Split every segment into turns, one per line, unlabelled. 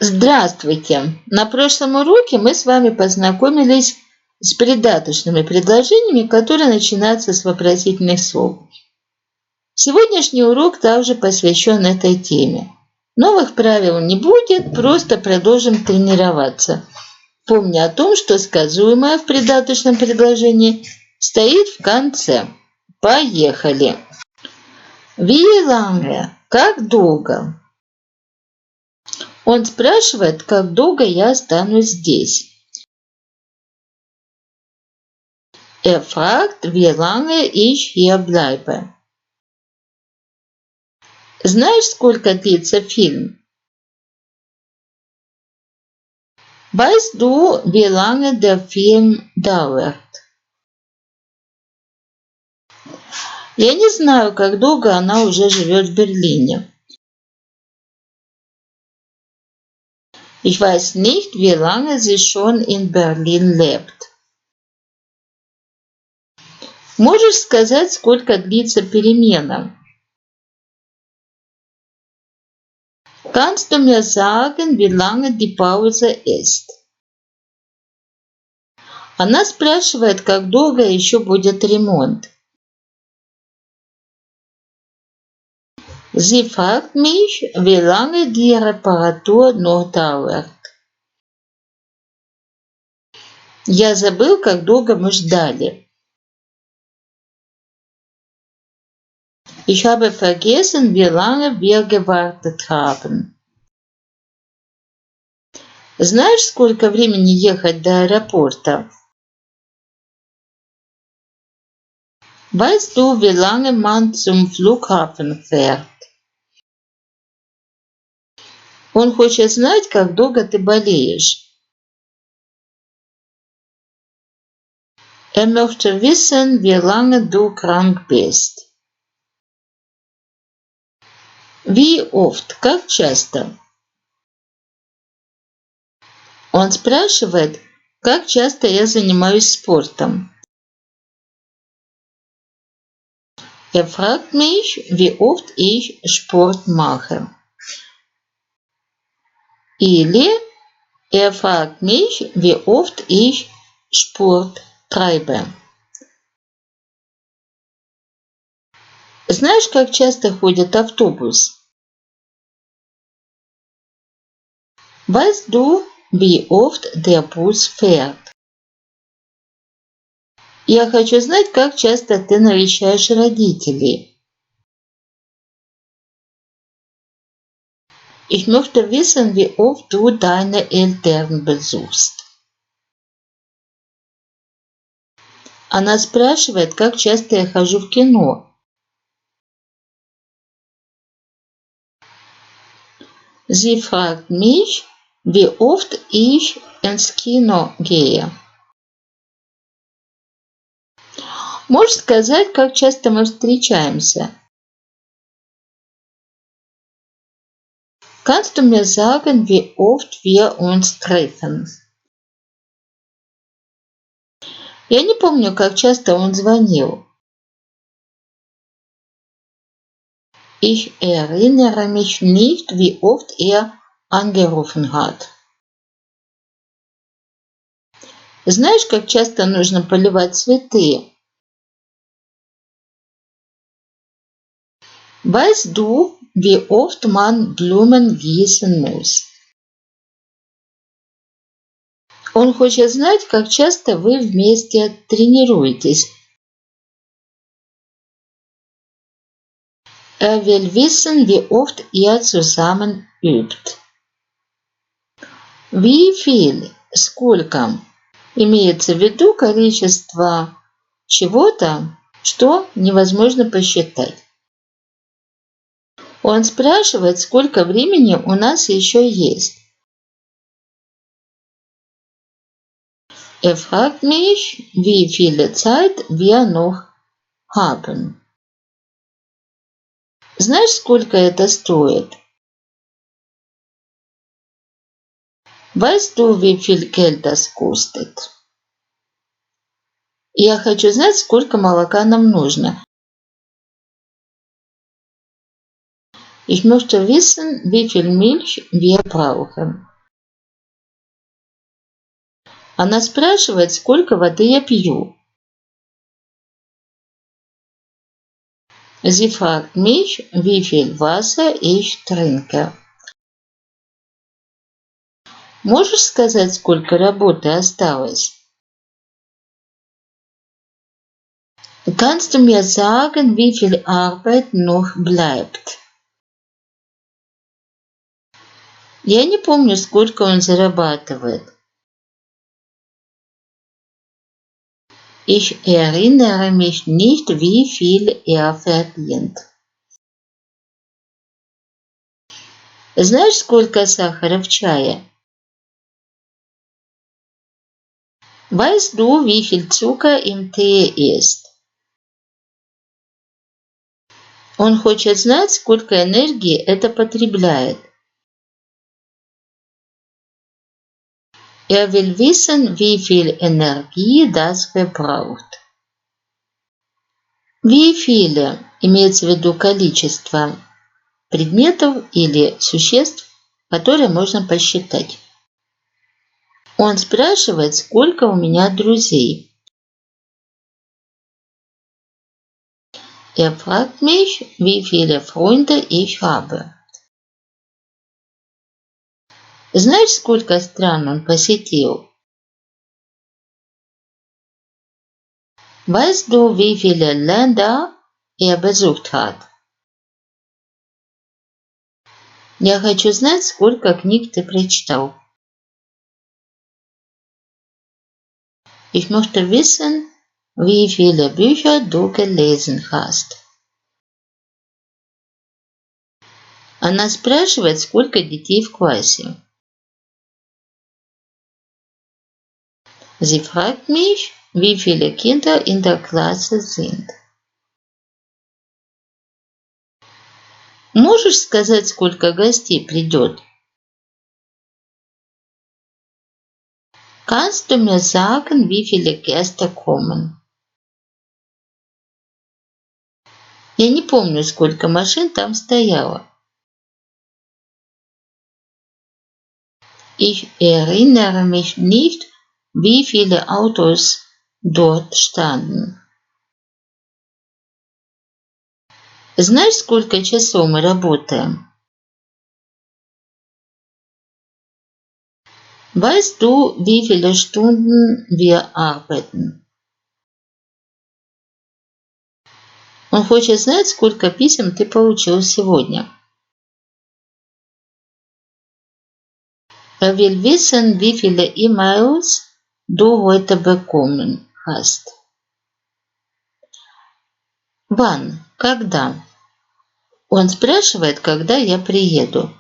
Здравствуйте! На прошлом уроке мы с вами познакомились с придаточными предложениями, которые начинаются с вопросительных слов. Сегодняшний урок также посвящен этой теме. Новых правил не будет, просто продолжим тренироваться. Помня о том, что сказуемое в придаточном предложении стоит в конце. Поехали! Wie lange? Как долго? Он спрашивает, как долго я останусь здесь. Er fragt, wie lange ich hier bleibe. Знаешь, сколько длится фильм? Weißt du, wie lange der Film dauert? Я не знаю, как долго она уже живет в Берлине. Ich weiß nicht, wie lange sie schon in Berlin lebt. Можешь сказать, сколько длится перемена? Kannst du mir sagen, wie lange die Pause ist? Она спрашивает, как долго еще будет ремонт. Sie fragt mich, wie lange die Reparatur noch dauert. Я забыл, как долго мы ждали. Ich habe vergessen, wie lange wir gewartet haben. Знаешь, сколько времени ехать до аэропорта? Weißt du, wie lange man zum Flughafen fährt? Он хочет знать, как долго ты болеешь. Er möchte wissen, wie lange du krank bist. Wie oft? Как часто? Он спрашивает, как часто я занимаюсь спортом. Er fragt mich, wie oft ich Sport mache. Или er fragt mich, wie oft ich Sport treibe. Знаешь, как часто ходит автобус? Weißt du, wie oft der Bus fährt? Я хочу знать, как часто ты навещаешь родителей. Ich möchte wissen, wie oft du deine Eltern besuchst. Она спрашивает, как часто я хожу в кино. Sie fragt mich, wie oft ich ins Kino gehe. Можешь сказать, как часто мы встречаемся? Kannst du mir sagen, wie oft wir uns treffen? Я не помню, как часто он звонил. Ich erinnere mich nicht, wie oft er angerufen hat. Знаешь, как часто нужно поливать цветы? Weißt du, wie oft man Blumen gießen muss? Он хочет знать, как часто вы вместе тренируетесь. Er will wissen, wie oft ihr zusammen übt. Wie viel? Сколько? Имеется в виду количество чего-то, что невозможно посчитать. Он спрашивает, сколько времени у нас еще есть. Er fragt mich, wie viele Zeit wir noch haben. Знаешь, сколько это стоит? Weißt du, wie viel Geld das kostet? Я хочу знать, сколько молока нам нужно. Ich möchte wissen, wie viel Milch wir brauchen. Она спрашивает, сколько воды я пью. Sie fragt mich, wie viel Wasser ich trinke. Можешь сказать, сколько работы осталось? Kannst du mir sagen, wie viel Arbeit noch bleibt? Я не помню, сколько он зарабатывает. Ich erinnere mich nicht, wie viel er verdient. Знаешь, сколько сахара в чае? Weißt du, wie viel Zucker im Tee ist? Он хочет знать, сколько энергии это потребляет. Er will wissen, wie viel Energie das verbraucht. Wie viele имеется в виду количество предметов или существ, которые можно посчитать. Он спрашивает, сколько у меня друзей. Er fragt mich, wie viele Freunde ich habe. Знаешь, сколько стран он посетил? Weißt du, wie viele Länder er besucht hat? Я хочу знать, сколько книг ты прочитал. Ich möchte wissen, wie viele Bücher du gelesen hast. Она спрашивает, сколько детей в классе. Sie fragt mich, wie viele Kinder in der Klasse sind. Можешь сказать, сколько гостей придет? Kannst du mir sagen, wie viele Gäste kommen? Я не помню, сколько машин там стояло. Ich erinnere mich nicht, wie viele Autos dort standen. Знаешь, сколько часов мы работаем? Weißt du, wie viele Stunden wir arbeiten? Он хочет знать, сколько писем ты получил сегодня. Er will wissen, wie viele E-Mails du heute bekommen hast. Wann? Когда? Он спрашивает, когда я приеду.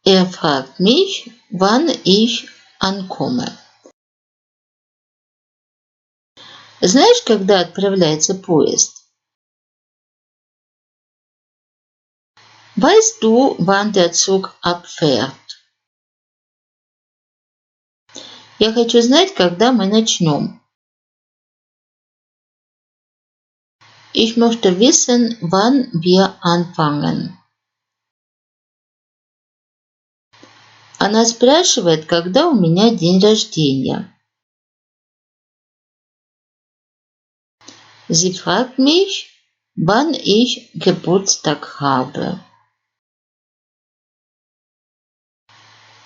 Er fragt mich, wann ich ankomme. Знаешь, когда отправляется поезд? Weißt du, wann der Zug abfährt? Я хочу знать, когда мы начнем. Ich möchte wissen, wann wir anfangen. Она спрашивает, когда у меня день рождения. Sie fragt mich, wann ich Geburtstag habe.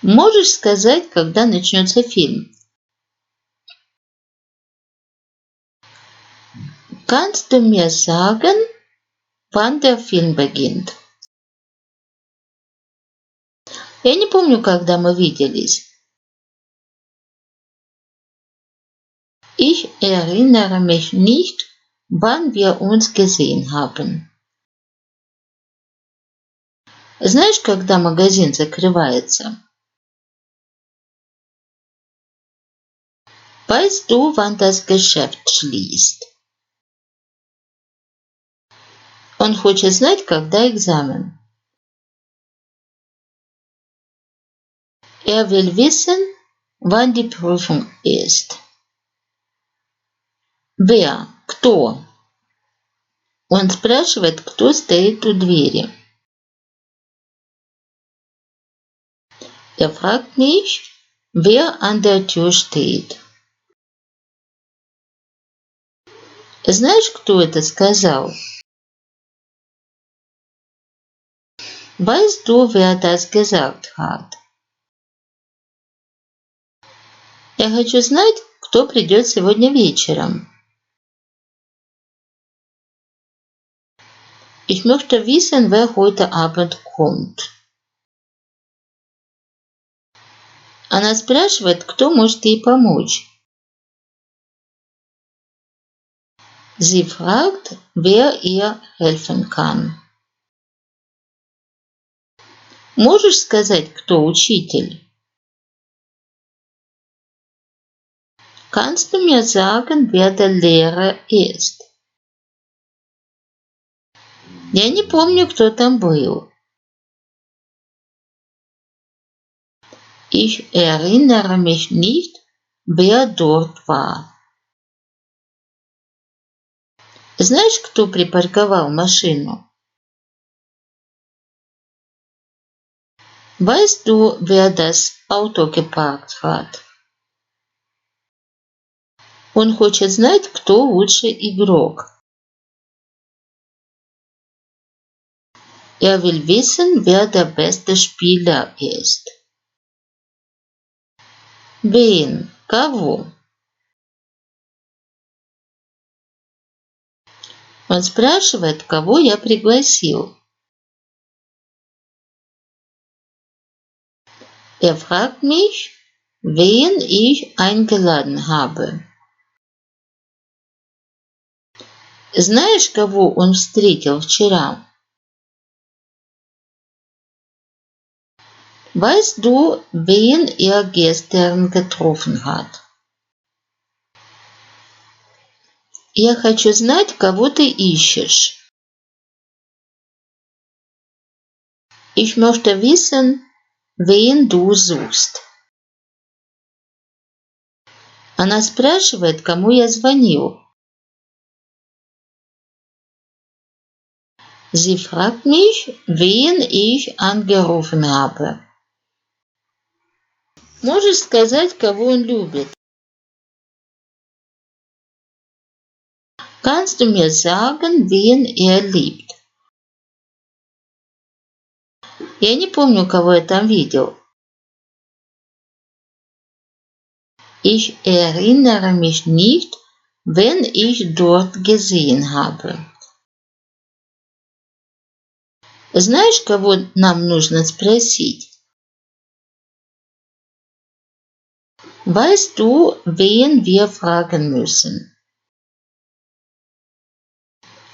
Можешь сказать, когда начнется фильм? Kannst du mir sagen, wann der Film beginnt? Я не помню, когда мы виделись. Ich erinnere mich nicht, wann wir uns gesehen haben. Знаешь, когда магазин закрывается? Weißt du, wann das Geschäft schließt? Он хочет знать, когда экзамен. Er will wissen, wann die Prüfung ist. Wer? Кто? Он спрашивает, кто стоит у двери. Er fragt mich, wer an der Tür steht. Знаешь, кто это сказал? Weißt du, wer das gesagt hat? Я хочу знать, кто придет сегодня вечером. Ich möchte wissen, wer heute Abend kommt. Она спрашивает, кто может ей помочь. Sie fragt, wer ihr helfen kann. Можешь сказать, кто учитель? Kannst du mir sagen, wer der Lehrer ist? Я не помню, кто там был. Ich erinnere mich nicht, wer dort war. Знаешь, кто припарковал машину? Weißt du, wer das Auto geparkt hat? Он хочет знать, кто лучший игрок. Er will wissen, wer der beste Spieler ist. Wen? Кого? Он спрашивает, кого я пригласил. Er fragt mich, wen ich eingeladen habe. Знаешь, кого он встретил вчера? Weißt du, wen er gestern getroffen hat? Я хочу знать, кого ты ищешь. Ich möchte wissen, wen du suchst. Она спрашивает, кому я звонил. Sie fragt mich, wen ich angerufen habe. Можешь сказать, кого он любит? Kannst du mir sagen, wen er liebt? Я не помню, кого я там видел. Ich erinnere mich nicht, wen ich dort gesehen habe. Знаешь, кого нам нужно спросить? Weißt du, wen wir fragen müssen?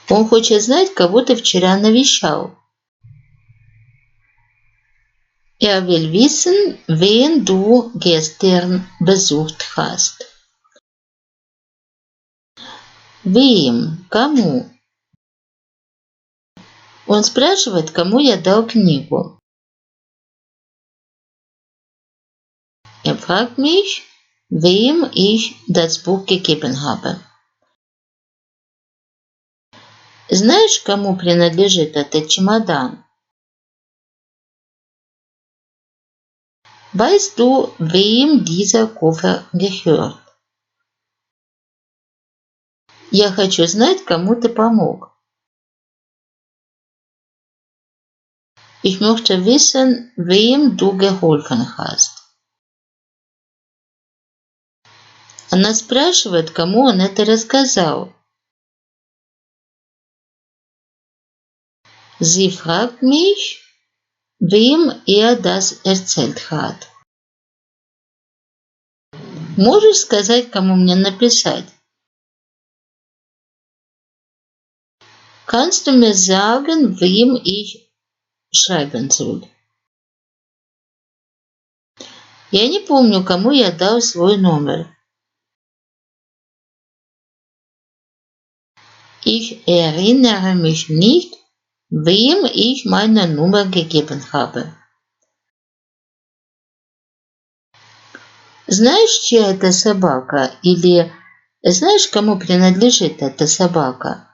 Он хочет знать, кого ты вчера навещал. Er will wissen, wen du gestern besucht hast. Wem? Кому? Он спрашивает, кому я дал книгу. Er fragt mich, wem ich das Buch gegeben habe. Знаешь, кому принадлежит этот чемодан? Weißt du, wem dieser Koffer gehört? Я хочу знать, кому ты помог. Ich möchte wissen, wem du geholfen hast. Она спрашивает, кому он это рассказал. Sie fragt mich, wem er das erzählt hat. Можешь сказать, кому мне написать? Kannst du mir sagen, wem ich schreiben soll? Я не помню, кому я дал свой номер. Ich erinnere mich nicht, wem ich meine Nummer gegeben habe. Знаешь, чья это собака? Или знаешь, кому принадлежит эта собака?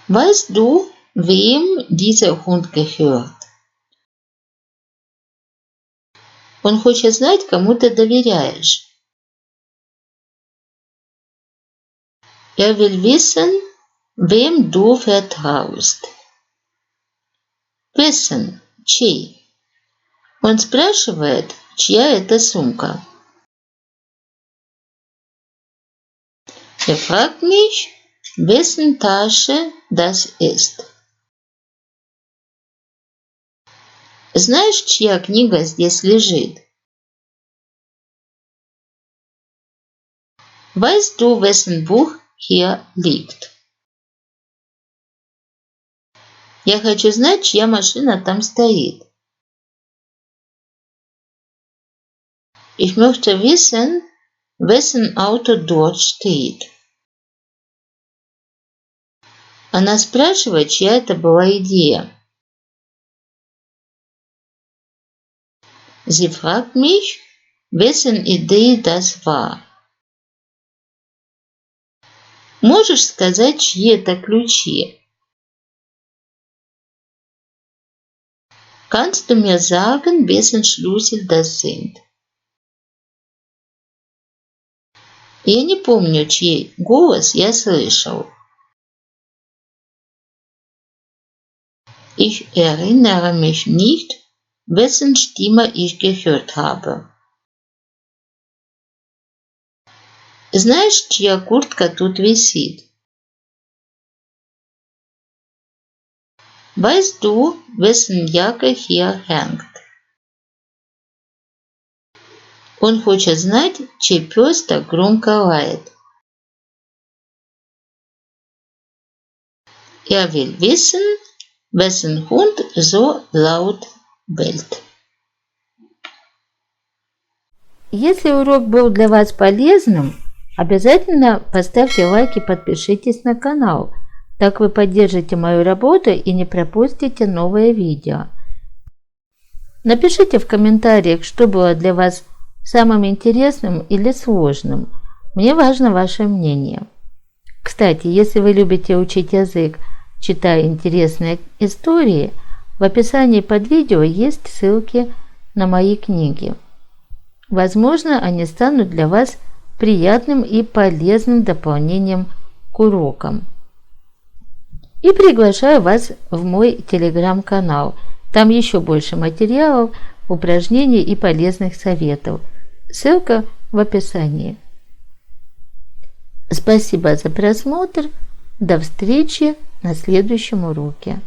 Weißt du, wem dieser Hund gehört? Он хочет знать, кому ты доверяешь. Will wissen, wem du vertraust. Wessen, чей? Он спрашивает, чья это сумка. Fragt mich, wessen Tasche das ist. Знаешь, чья книга здесь лежит? Weißt du, wessen Buch hier liegt? Я хочу знать, чья машина там стоит. Ich möchte wissen, wessen Auto dort steht. Она спрашивает, чья это была идея. Sie fragt mich, wessen Idee das war. Можешь сказать, чьи это ключи? Kannst du mir sagen, wessen Schlüssel das sind? Я не помню, чей голос я слышал. Ich erinnere mich nicht, wessen Stimme ich gehört habe. Знаешь, чья куртка тут висит? Weißt du, wessen Jacke hier hängt? Он хочет знать, чей пес так громко лает. Will wissen, wessen Hund so laut bellt. Если урок был для вас полезным, обязательно поставьте лайк и подпишитесь на канал. Так вы поддержите мою работу и не пропустите новые видео. Напишите в комментариях, что было для вас самым интересным или сложным. Мне важно ваше мнение. Кстати, если вы любите учить язык, читая интересные истории, в описании под видео есть ссылки на мои книги. Возможно, они станут для вас приятным и полезным дополнением к урокам. И приглашаю вас в мой телеграм-канал. Там еще больше материалов, упражнений и полезных советов. Ссылка в описании. Спасибо за просмотр. До встречи на следующем уроке.